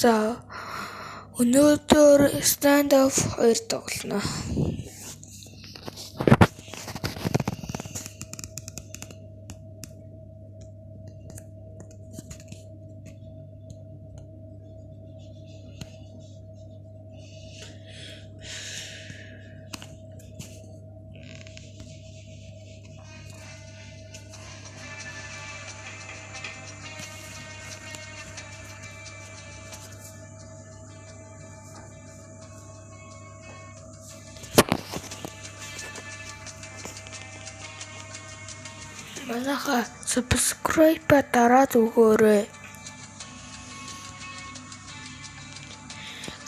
За өнөөдөр stand up 2 тоглоно. Манайха subscribe дараад өгөөрэй.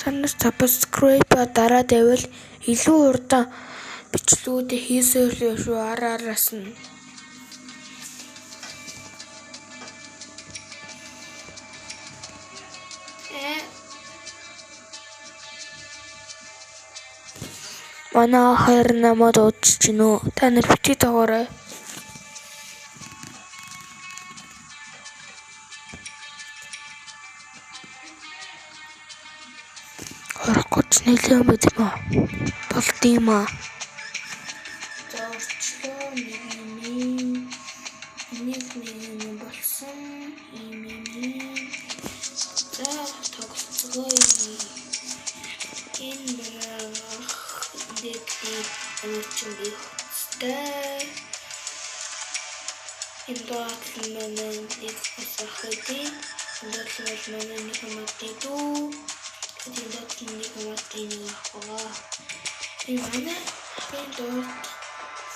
Санаас subscribe дараад байвал илүү урдан бичлүүд хийсээр шүү араараас нь. Манай хэр намайг удаж гинөө. Та нар бити дагаарай. Орохгүйч нэлээд байд юм аа. Болд юм аа. За орчлоо нэг болсон юм. За тогтцгоё. Энэ дэхи амчиг стай. Энэ дотлмэн их хасахти. Дотлмэн нэг матиту. Tidak tinggi kematian aku. Di mana hidup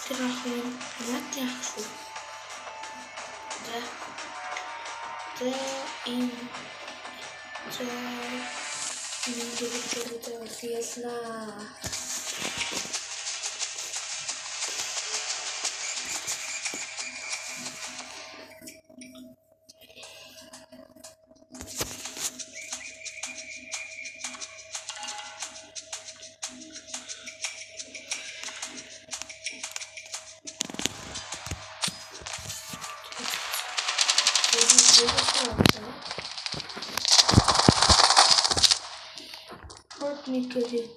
terakhir mati aku. Ini kita biasa. Вот никогда не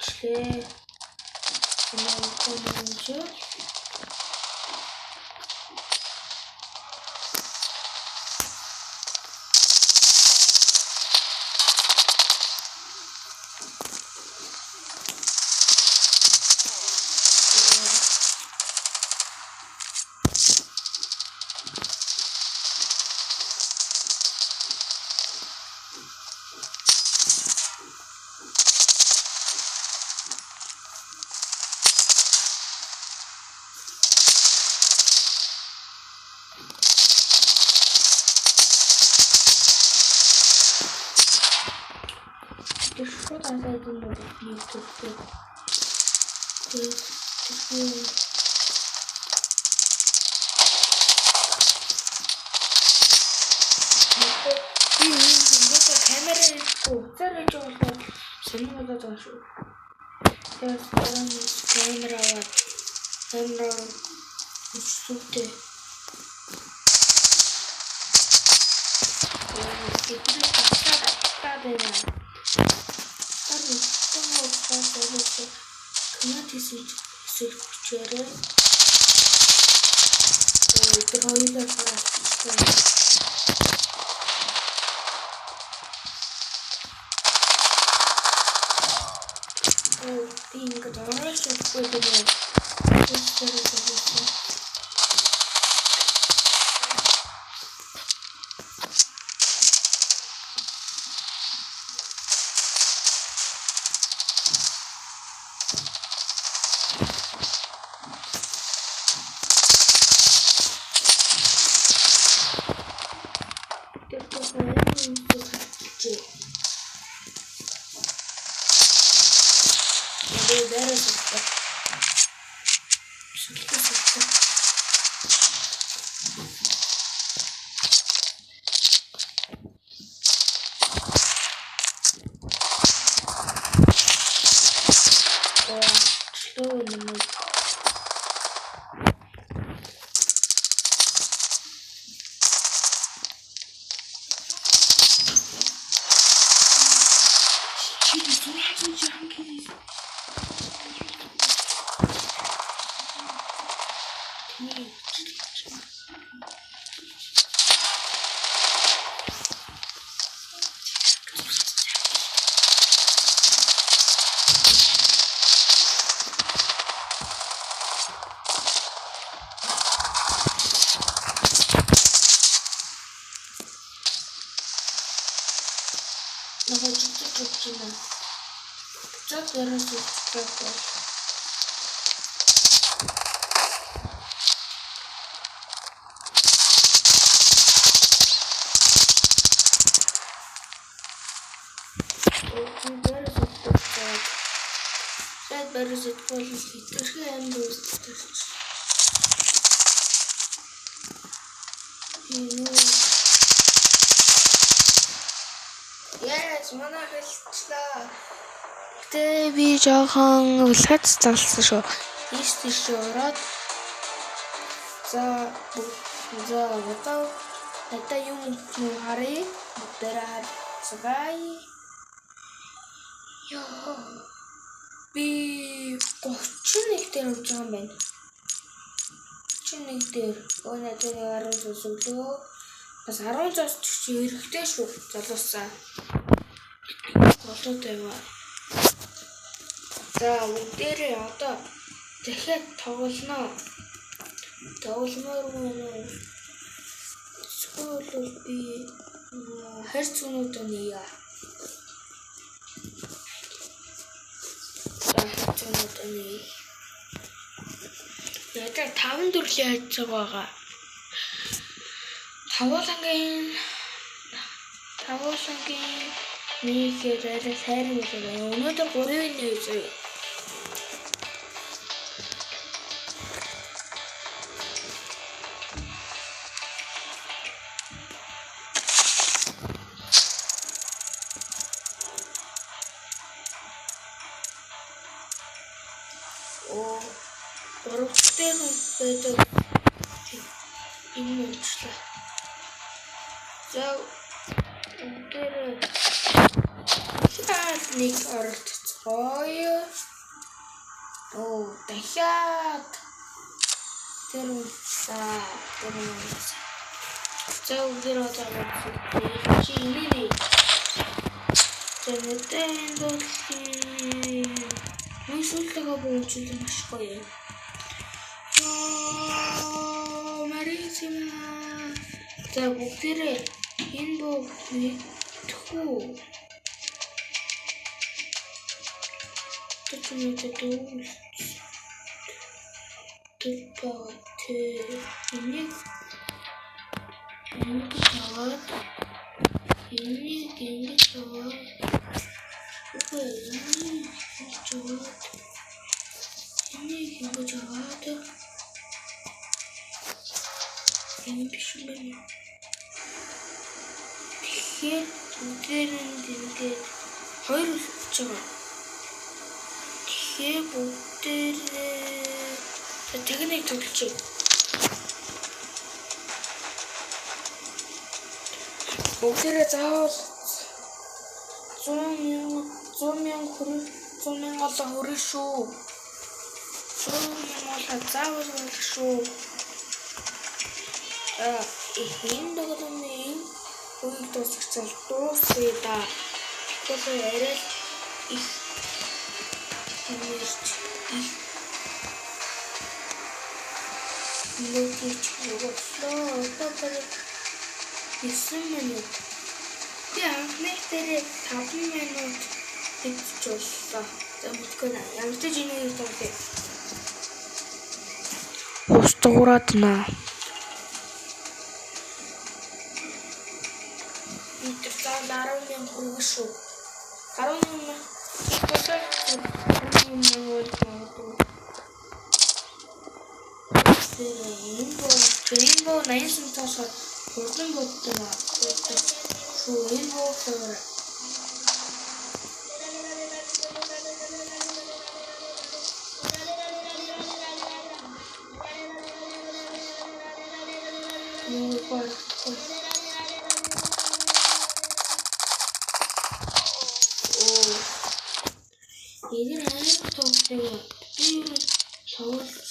Что там за один YouTube? There is Yes, манай хэлчихлээ. Гэтэ би жоохон үлхэц залсан шүү. Ийш ороод. За одоо юм харъя. Бэрээр цагай. Яа. Би 31 дээр явж байгаа юм байна. 31 дээр өнөө тэр 10 зүсгэлөө. Бас 10 цаас чи эрэхтэй шүү. Залуусаа. Болоод байваа. За бүгдээрээ одоо дахиад тоглоно. Тогломоор байна. Скоол би хэрцүүнүүд нийя. Яагаад 5 төрлийн хайцаг байгаа. Тавуулангийн нийгээр арай сайран үлээ. Өнөөдөр 3-1 үзье. Орогдсон байдаг юм уучлаа. За өндөр нэг оролцгоё. Дахиад тэр за өндөр одоо чи инээ. Тэндээ мөсөлтөг буучлаа маш гоё. Марисима. За бүгдээрээ энэ бог мэдхүү. Тэтгэл техник төлчих. Бүгдээрээ заавал 100,000 олон хүрэх шүү. 100,000 олон заавал хүрэх шүү. Энэ догтлын үйл дуусгацсан дуусъя да. Тэгэхээр арай их Логич боллоо. Одоо 9 минут. Би анхны дээр 5 минут хийчихлээ. За мэдгүй наа. Ямар ч юм ийм юм. Устгуураад наа. Интерфейс 10,000 хүрэх шүү. 10,000 Rainbow 9 цаашаа хурдан боддог шүү. Rainbow flower. Эдгээр амар тоглоом. Би юу тоглож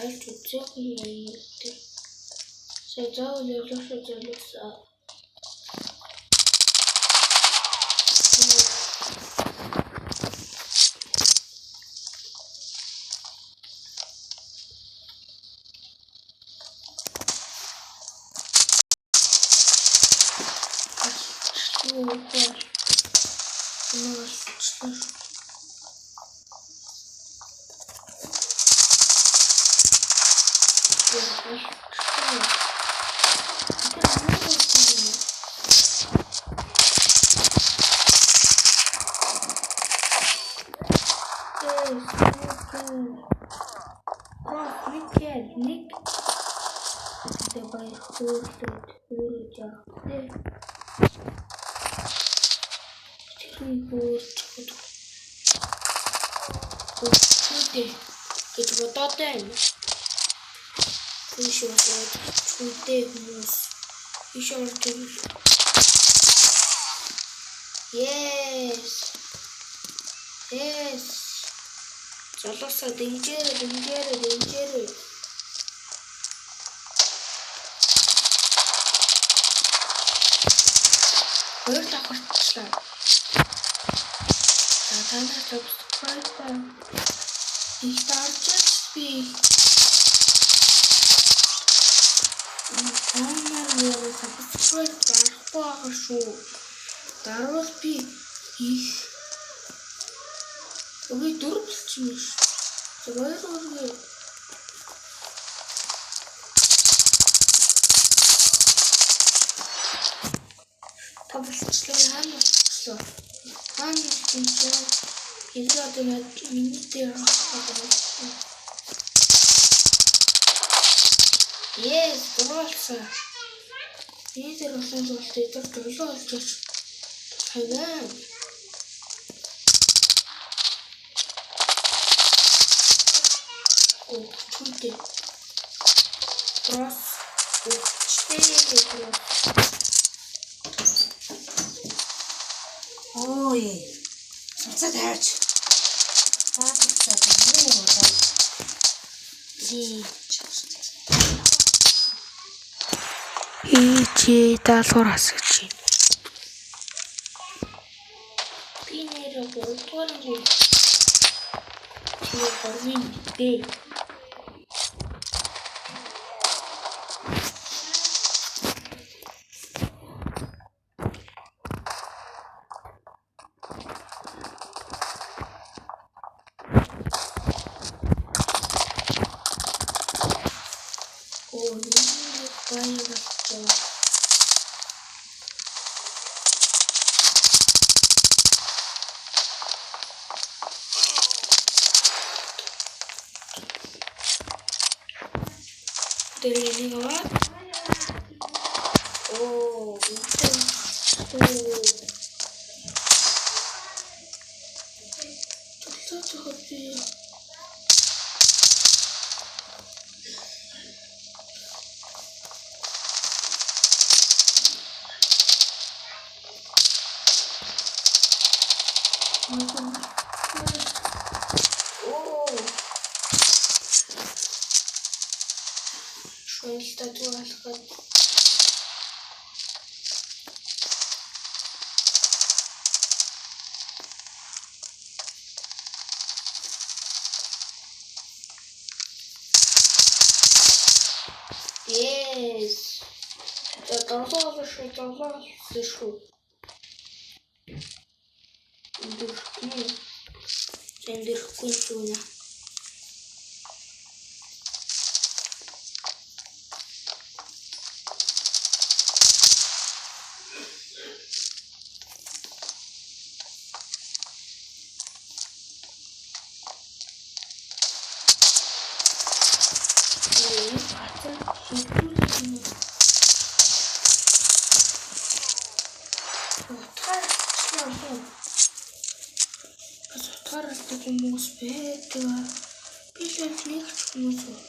ялж үзэх юм гэдэг. Сэжаа явуулах зүйлсээ. Нэг давай хөөрлөд хөрөж явах. Чүдээ гэж бодоод байна. Тийш болоод чүдээ хүмүүс ийш орж ирэл. Yes. Залуусаа дэмжээрэй. Хоёр давхарчлаа. Танаа subscribe их дарж би. Танаа subscribe барахгүй шүү. Даруул би их Ой дөрвөлчихмэ шүү. Зүгээр үргээ. Тавчлаа хаана. Эдгээр минутээр авах. Yes, дуусаа. Эдгээр болсон зүйлс эдгээр долоо олж хайваа. Чүдээ. Трос. Чүдээ. Ой. Цацаач. Ичи даалгавар хасаж байна. Би нэр болдгоо. Чи борвин дээ. Yes. Это слышу. Эндэрхгүй шүүнэ. Хүмүүс байдаг. Би л нэг ч хүмүүс уу.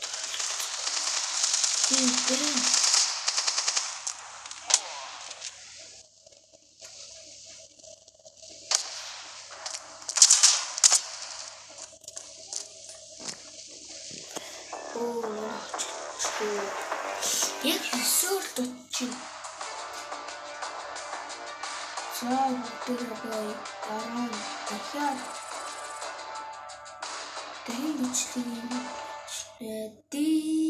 Яг 9-оор дутчихна. За бүгдээ дараа нь дахиад дахин бичлэг юм.